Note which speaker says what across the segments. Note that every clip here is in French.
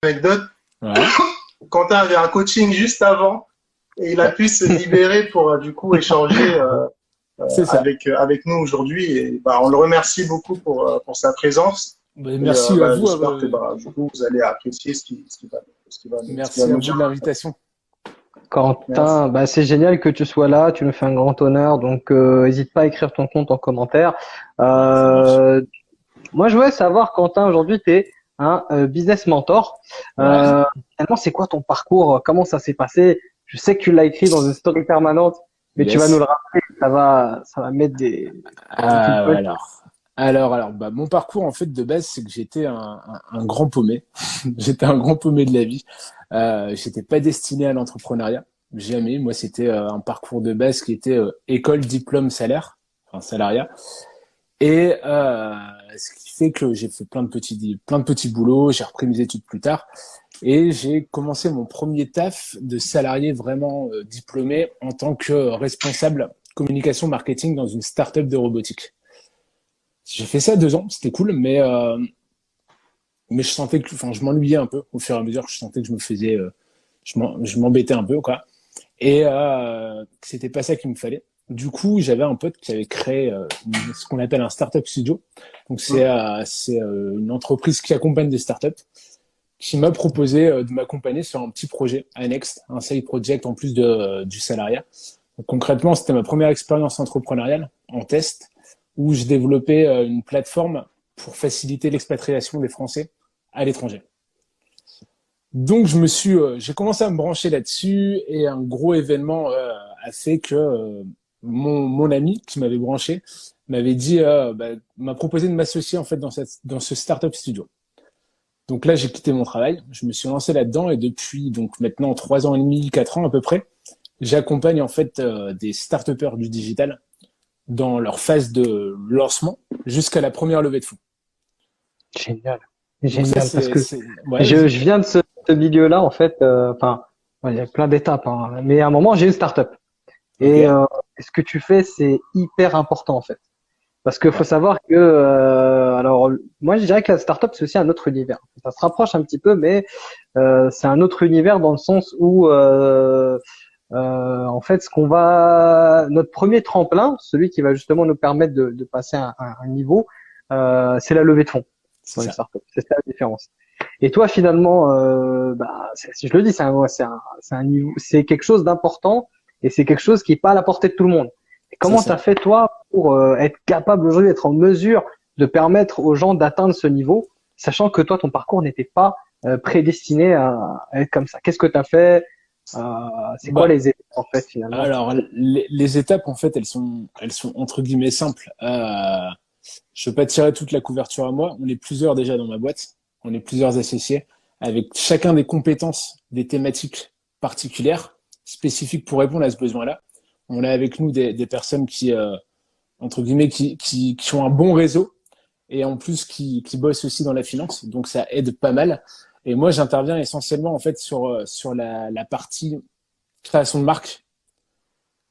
Speaker 1: anecdote.
Speaker 2: Ouais,
Speaker 1: Quentin avait un coaching juste avant et il a pu se libérer pour du coup échanger
Speaker 2: c'est ça.
Speaker 1: avec nous aujourd'hui. Et bah, on le remercie beaucoup pour sa présence.
Speaker 2: Ben,
Speaker 1: Et
Speaker 2: merci à
Speaker 1: bah,
Speaker 2: vous.
Speaker 1: j'espère que bah, du coup vous allez apprécier ce qu'il va
Speaker 2: Merci à
Speaker 1: nous
Speaker 2: vous de
Speaker 1: dire.
Speaker 2: l'invitation.
Speaker 1: Merci.
Speaker 3: Quentin, bah, c'est génial que tu sois là, tu nous fais un grand honneur, donc n'hésite pas à écrire ton compte en commentaire.
Speaker 2: Ouais, ça marche.
Speaker 3: Euh, Moi, je voulais savoir, Quentin, aujourd'hui, tu es un business mentor.
Speaker 2: Ouais.
Speaker 3: Finalement, c'est quoi ton parcours? Comment ça s'est passé? Je sais que tu l'as écrit dans une story permanente, mais tu vas nous le
Speaker 2: Yes.
Speaker 3: rappeler, ça va mettre une petite
Speaker 2: Euh,
Speaker 3: punch.
Speaker 2: alors, bah, mon parcours en fait de base, c'est que j'étais un grand paumé. J'étais un grand paumé de la vie. J'étais pas destiné à l'entrepreneuriat, jamais. Moi, c'était un parcours de base qui était école, diplôme, salaire, enfin salariat. Et ce qui fait que j'ai fait plein de petits boulots. J'ai repris mes études plus tard et j'ai commencé mon premier taf de salarié vraiment diplômé en tant que responsable communication marketing dans une start-up de robotique. J'ai fait ça 2 ans, c'était cool, mais je sentais que, enfin, je m'ennuyais un peu au fur et à mesure. Je sentais que je me faisais, je m'embêtais un peu, quoi. Et c'était pas ça qu'il me fallait. Du coup, j'avais un pote qui avait créé ce qu'on appelle un startup studio. Donc c'est une entreprise qui accompagne des startups, qui m'a proposé de m'accompagner sur un petit projet annexe, un side project en plus du salariat. Donc, concrètement, c'était ma première expérience entrepreneuriale en test où je développais une plateforme pour faciliter l'expatriation des Français à l'étranger. Donc j'ai commencé à me brancher là-dessus et un gros événement a fait que mon ami qui m'avait branché m'avait dit, m'a proposé de m'associer en fait dans ce startup studio. Donc là, j'ai quitté mon travail, je me suis lancé là-dedans et depuis donc maintenant 3 ans et demi, 4 ans à peu près, j'accompagne en fait des start-upers du digital dans leur phase de lancement jusqu'à la première levée de fonds.
Speaker 3: Génial,
Speaker 2: Donc ça,
Speaker 3: génial, parce que
Speaker 2: ouais, vas-y.
Speaker 3: je viens de ce milieu-là, en fait, enfin, ouais, il y a plein d'étapes, hein, mais à un moment, j'ai une startup.
Speaker 2: Ok.
Speaker 3: Et ce que tu fais, c'est hyper important, en fait. Parce qu'il faut
Speaker 2: Ouais.
Speaker 3: savoir que, alors, moi, je dirais que la startup, c'est aussi un autre univers. Ça se rapproche un petit peu, mais c'est un autre univers dans le sens où, en fait, notre premier tremplin, celui qui va justement nous permettre de passer un niveau, c'est la levée de fonds
Speaker 2: C'est
Speaker 3: dans les
Speaker 2: ça.
Speaker 3: startups. C'est ça la différence. Et toi, finalement, bah, si je le dis, c'est quelque chose d'important et c'est quelque chose qui est pas à la portée de tout le monde. Et
Speaker 2: C'est
Speaker 3: comment t'as
Speaker 2: ça.
Speaker 3: fait toi pour être capable aujourd'hui d'être en mesure de permettre aux gens d'atteindre ce niveau, sachant que toi, ton parcours n'était pas prédestiné à être comme ça. Qu'est-ce que t'as fait? Euh, c'est quoi
Speaker 2: Bah,
Speaker 3: les étapes en fait finalement?
Speaker 2: alors, les étapes, en fait, elles sont entre guillemets simples. Je veux pas tirer toute la couverture à moi. On est plusieurs déjà dans ma boîte. On est plusieurs associés avec chacun des compétences, des thématiques particulières, spécifiques pour répondre à ce besoin-là. On a avec nous des personnes qui, entre guillemets, qui ont un bon réseau et en plus qui bossent aussi dans la finance. Donc, ça aide pas mal. Et moi, j'interviens essentiellement, en fait, sur la partie création de marque,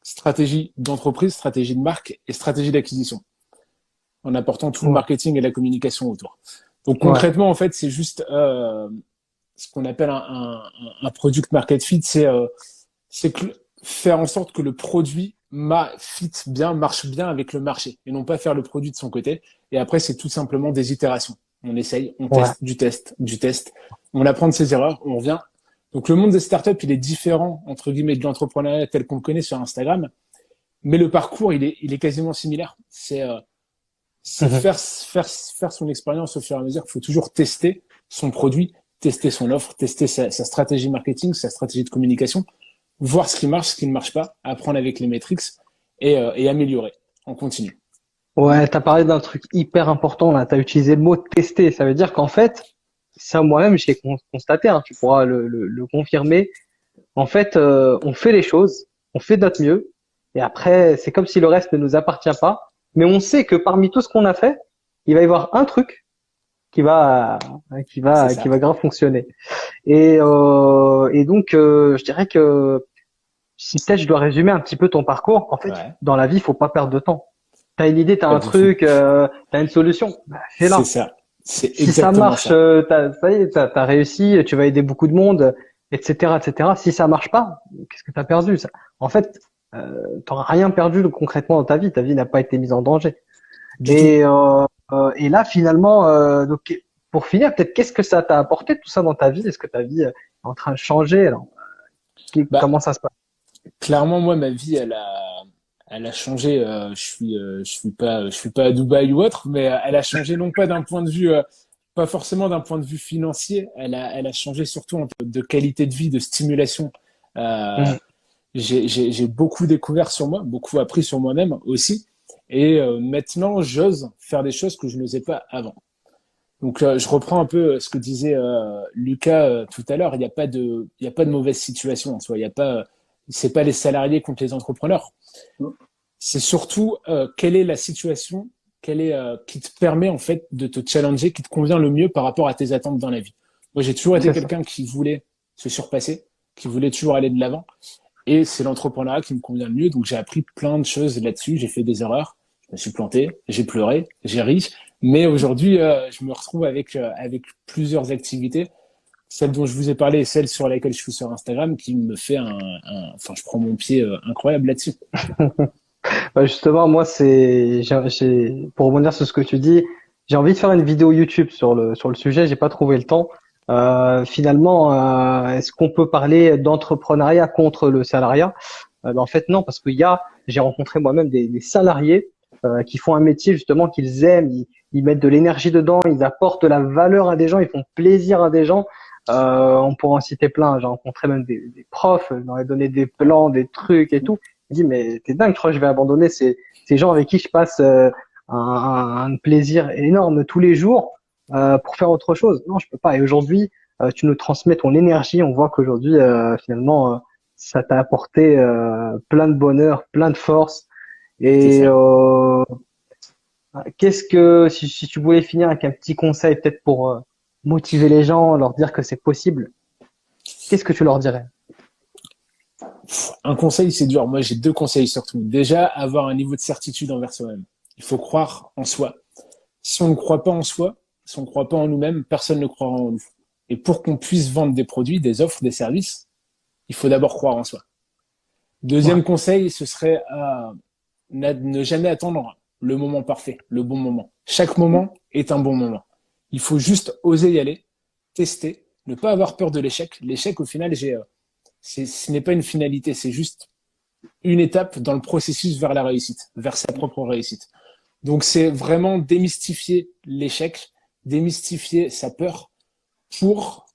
Speaker 2: stratégie d'entreprise, stratégie de marque et stratégie d'acquisition, en apportant tout le
Speaker 3: Ouais,
Speaker 2: marketing et la communication autour. Donc
Speaker 3: ouais,
Speaker 2: concrètement, en fait, c'est juste ce qu'on appelle un product market fit, c'est faire en sorte que le produit fit bien, marche bien avec le marché, et non pas faire le produit de son côté. Et après, c'est tout simplement des itérations. On essaye, on
Speaker 3: ouais.
Speaker 2: teste, du test, on apprend de ses erreurs, on revient. Donc le monde des startups, il est différent, entre guillemets, de l'entrepreneuriat tel qu'on le connaît sur Instagram, mais le parcours, il est quasiment similaire. C'est
Speaker 3: Mhm.
Speaker 2: faire son expérience au fur et à mesure. Il faut toujours tester son produit, tester son offre, tester sa stratégie marketing, sa stratégie de communication, voir ce qui marche, ce qui ne marche pas, apprendre avec les métriques et améliorer en continu.
Speaker 3: Ouais, t'as parlé d'un truc hyper important là. T'as utilisé le mot tester. Ça veut dire qu'en fait, ça moi-même j'ai constaté, hein, tu pourras le confirmer. En fait, on fait les choses, on fait de notre mieux, et après, c'est comme si le reste ne nous appartient pas. Mais on sait que parmi tout ce qu'on a fait, il va y avoir un truc qui va,
Speaker 2: C'est ça.
Speaker 3: qui va grave fonctionner. Et donc, je dirais que si peut-être je dois résumer un petit peu ton parcours, en fait,
Speaker 2: Ouais.
Speaker 3: dans la vie, il faut pas perdre de temps. T'as une idée, t'as
Speaker 2: Pas
Speaker 3: un
Speaker 2: du tout.
Speaker 3: truc, t'as une solution, bah,
Speaker 2: C'est
Speaker 3: fais-la.
Speaker 2: ça. C'est
Speaker 3: Si ça
Speaker 2: exactement
Speaker 3: marche,
Speaker 2: ça.
Speaker 3: ça y est, t'as réussi, tu vas aider beaucoup de monde, etc., etc. Si ça marche pas, qu'est-ce que t'as perdu? En fait, t'auras rien perdu concrètement dans ta vie. Ta vie n'a pas été mise en danger.
Speaker 2: Du tout.
Speaker 3: Et là, finalement, donc, pour finir, peut-être qu'est-ce que ça t'a apporté tout ça dans ta vie? Est-ce que ta vie est en train de changer? Alors,
Speaker 2: Bah,
Speaker 3: comment ça se passe?
Speaker 2: clairement, moi, ma vie, elle a changé. Je suis pas à Dubaï ou autre, mais elle a changé non pas d'un point de vue, pas forcément d'un point de vue financier. Elle a changé surtout en termes de qualité de vie, de stimulation. Euh,
Speaker 3: Mhm.
Speaker 2: j'ai beaucoup découvert sur moi, beaucoup appris sur moi-même aussi. Et maintenant, j'ose faire des choses que je n'osais pas avant. Donc, je reprends un peu ce que disait Lucas tout à l'heure. Il y a pas de mauvaise situation en soi. Il y a pas, c'est pas les salariés contre les entrepreneurs. C'est surtout quelle est la situation, qui te permet en fait de te challenger, qui te convient le mieux par rapport à tes attentes dans la vie. Moi, j'ai toujours été
Speaker 3: C'est ça.
Speaker 2: quelqu'un qui voulait se surpasser, qui voulait toujours aller de l'avant. Et c'est l'entrepreneuriat qui me convient le mieux. Donc, j'ai appris plein de choses là-dessus. J'ai fait des erreurs. Je me suis planté. J'ai pleuré. J'ai ri. Mais aujourd'hui, je me retrouve avec plusieurs activités. Celle dont je vous ai parlé et celle sur laquelle je suis sur Instagram qui me fait enfin, je prends mon pied incroyable là-dessus.
Speaker 3: Bah, justement, moi, pour rebondir sur ce que tu dis, j'ai envie de faire une vidéo YouTube sur le sujet. J'ai pas trouvé le temps. Finalement, est-ce qu'on peut parler d'entrepreneuriat contre le salariat? Ben, en fait, non, parce j'ai rencontré moi-même des salariés qui font un métier justement qu'ils aiment. Ils mettent de l'énergie dedans, ils apportent de la valeur à des gens, ils font plaisir à des gens. On pourrait en citer plein. J'ai rencontré même des profs, ils m'auraient donné des plans, des trucs et tout. Je me dis, mais t'es dingue, je crois que je vais abandonner ces gens avec qui je passe un plaisir énorme tous les jours pour faire autre chose. Non, je peux pas. Et aujourd'hui, tu nous transmets ton énergie. On voit qu'aujourd'hui, finalement, ça t'a apporté plein de bonheur, plein de force.
Speaker 2: C'est
Speaker 3: Et
Speaker 2: ça.
Speaker 3: si tu voulais finir avec un petit conseil, peut-être pour motiver les gens, leur dire que c'est possible, qu'est-ce que tu leur dirais?
Speaker 2: Un conseil, c'est dur. Moi, j'ai deux conseils surtout. Déjà, avoir un niveau de certitude envers soi-même. Il faut croire en soi. Si on ne croit pas en soi, si on ne croit pas en nous-mêmes, personne ne croira en nous. Et pour qu'on puisse vendre des produits, des offres, des services, il faut d'abord croire en soi.
Speaker 3: Ouais,
Speaker 2: Deuxième conseil, ce serait ne jamais attendre le moment parfait, le bon moment. Chaque moment est un bon moment. Il faut juste oser y aller, tester, ne pas avoir peur de l'échec. L'échec, au final, ce n'est pas une finalité, c'est juste une étape dans le processus vers la réussite, vers sa propre réussite. Donc, c'est vraiment démystifier l'échec, démystifier sa peur pour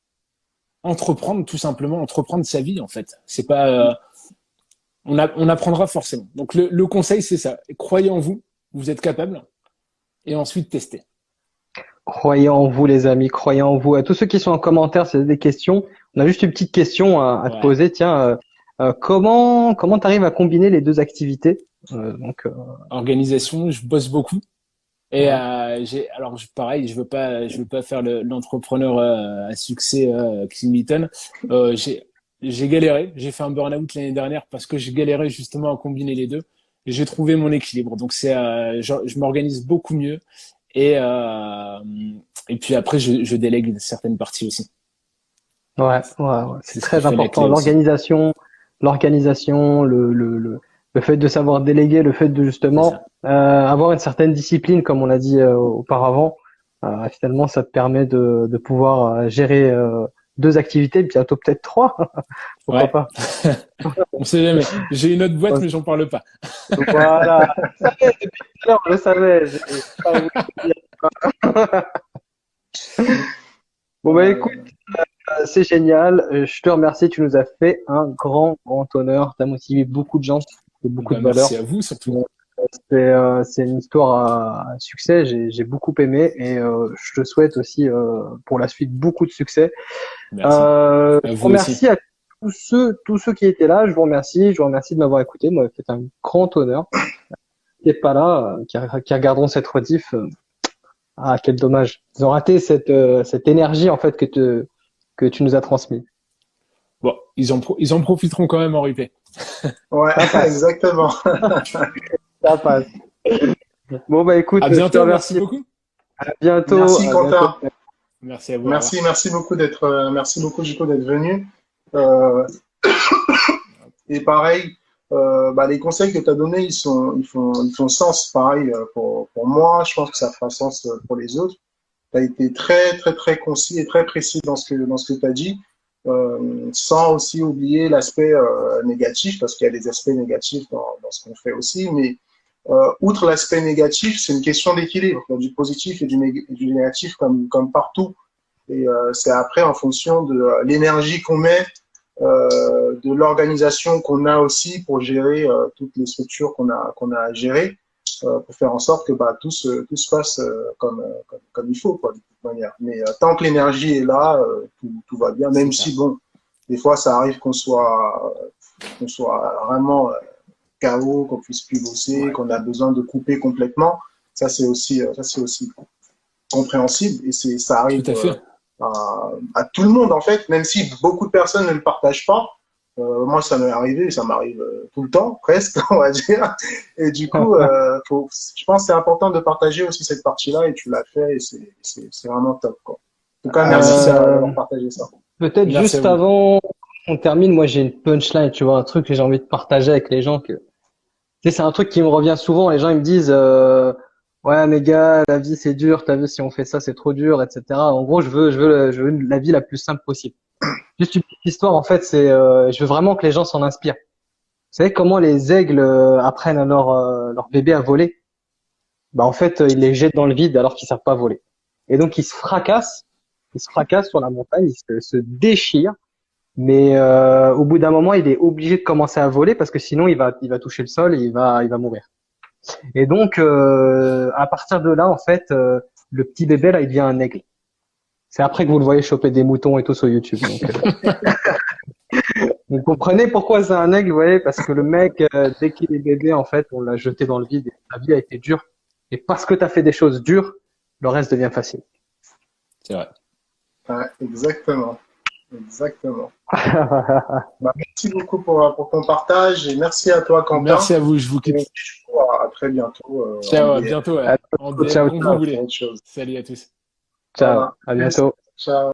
Speaker 2: entreprendre, tout simplement, entreprendre sa vie, en fait. C'est pas, on apprendra forcément. Donc, le conseil, c'est ça. Croyez en vous, vous êtes capable, et ensuite testez.
Speaker 3: croyez en vous, les amis, croyez en vous. À tous ceux qui sont en commentaire, c'est des questions. On a juste une petite question à te
Speaker 2: Ouais.
Speaker 3: poser. Tiens, comment t'arrives à combiner les deux activités? Donc,
Speaker 2: Organisation, je bosse beaucoup. Et
Speaker 3: ouais.
Speaker 2: alors pareil, je veux pas faire l'entrepreneur à succès Kim Litton. Euh, j'ai, j'ai galéré, j'ai fait un burn-out l'année dernière parce que j'ai galéré justement à combiner les deux. Et j'ai trouvé mon équilibre. Donc je m'organise beaucoup mieux et puis après je délègue certaines parties aussi.
Speaker 3: Ouais, ouais, ouais. C'est
Speaker 2: C'est ce qui
Speaker 3: très
Speaker 2: fait la
Speaker 3: important.
Speaker 2: clé aussi.
Speaker 3: L'organisation, le fait de savoir déléguer, le fait de
Speaker 2: C'est
Speaker 3: justement
Speaker 2: ça.
Speaker 3: avoir une certaine discipline, comme on l'a dit auparavant. Finalement, ça te permet de pouvoir gérer deux activités, bientôt peut-être trois. Pourquoi
Speaker 2: Ouais,
Speaker 3: pas?
Speaker 2: on sait jamais. J'ai une autre boîte mais j'en parle pas.
Speaker 3: Voilà. Je savais, depuis tout à l'heure, je savais. J'ai pas voulu te dire. Bon, bah écoute,
Speaker 1: Euh,
Speaker 3: c'est génial. Je te remercie. Tu nous as fait un grand honneur. Tu as motivé beaucoup de gens, c'est beaucoup
Speaker 2: Bah
Speaker 3: de valeur.
Speaker 2: merci à vous surtout.
Speaker 3: C'est une histoire à succès. J'ai beaucoup aimé et je te souhaite aussi pour la suite beaucoup de succès.
Speaker 2: Merci. À
Speaker 3: Je vous
Speaker 2: vous aussi.
Speaker 3: remercie à tous ceux qui étaient là. Je vous remercie de m'avoir écouté. Moi, c'est un grand honneur. Qui n'est pas là, qui regarderont cette rediff. Ah, quel dommage. Ils ont raté cette énergie en fait que tu nous as transmis.
Speaker 2: Bon, ils en profiteront quand même en replay.
Speaker 1: ouais,
Speaker 3: Ça passe,
Speaker 1: exactement.
Speaker 3: ça passe. Bon bah écoute,
Speaker 2: À
Speaker 3: je te
Speaker 2: bientôt, merci
Speaker 3: remercie.
Speaker 2: beaucoup.
Speaker 3: À bientôt.
Speaker 1: Merci
Speaker 3: À
Speaker 1: Quentin.
Speaker 3: bientôt.
Speaker 2: Merci à vous. Au revoir.
Speaker 1: Merci beaucoup Chico d'être venu. Euh, et pareil, les conseils que tu as donnés, ils font sens. Pareil pour moi, je pense que ça fera sens pour les autres. Tu as été très, très, très concis et très précis dans ce que tu as dit, sans aussi oublier l'aspect négatif, parce qu'il y a des aspects négatifs dans ce qu'on fait aussi. Mais outre l'aspect négatif, c'est une question d'équilibre, du positif et du négatif comme partout. Et c'est après en fonction de l'énergie qu'on met, de l'organisation qu'on a aussi pour gérer toutes les structures qu'on a à gérer, pour faire en sorte que tout se passe comme il faut, quoi, de toute manière. Mais tant que l'énergie est là, tout va bien, même si, bon, des fois, ça arrive qu'on soit vraiment KO, qu'on puisse plus bosser, qu'on a besoin de couper complètement. Ça, c'est aussi compréhensible et ça arrive
Speaker 2: Tout à fait.
Speaker 1: à tout le monde, en fait, même si beaucoup de personnes ne le partagent pas. Moi, ça m'est arrivé, ça m'arrive tout le temps, presque, on va dire. Et du coup, je pense que c'est important de partager aussi cette partie-là, et tu l'as fait, et c'est vraiment top, quoi. En tout cas, merci d'avoir partagé ça.
Speaker 3: Peut-être
Speaker 2: Merci
Speaker 3: juste
Speaker 2: à vous.
Speaker 3: avant qu'on termine, moi j'ai une punchline, tu vois, un truc que j'ai envie de partager avec les gens. Tu sais, c'est un truc qui me revient souvent. Les gens ils me disent, ouais mais gars, la vie c'est dur. T'as vu si on fait ça c'est trop dur, etc. En gros, je veux la vie la plus simple possible. Juste une petite histoire, en fait, c'est, je veux vraiment que les gens s'en inspirent. Vous savez comment les aigles apprennent à leur bébé à voler? Bah en fait, ils les jettent dans le vide alors qu'ils savent pas voler. Et donc ils se fracassent sur la montagne, se déchirent. Mais au bout d'un moment, il est obligé de commencer à voler parce que sinon il va toucher le sol et il va mourir. Et donc à partir de là, en fait, le petit bébé là, il devient un aigle. C'est après que vous le voyez choper des moutons et tout sur YouTube. Donc, vous comprenez pourquoi c'est un aigle, vous voyez, parce que le mec, dès qu'il est bébé, en fait, on l'a jeté dans le vide et sa vie a été dure. Et parce que tu as fait des choses dures, le reste devient facile.
Speaker 2: C'est vrai.
Speaker 1: Ouais, exactement. Exactement. Merci beaucoup pour ton partage, et merci à toi, Quentin.
Speaker 2: Merci à vous, je vous quitte.
Speaker 1: Et à très bientôt.
Speaker 2: Ciao, à bientôt. En DM,
Speaker 3: Ciao,
Speaker 2: quand
Speaker 3: ciao.
Speaker 2: vous voulez. Salut à tous.
Speaker 3: Ciao,
Speaker 1: Voilà.
Speaker 3: à bientôt.
Speaker 1: Ciao.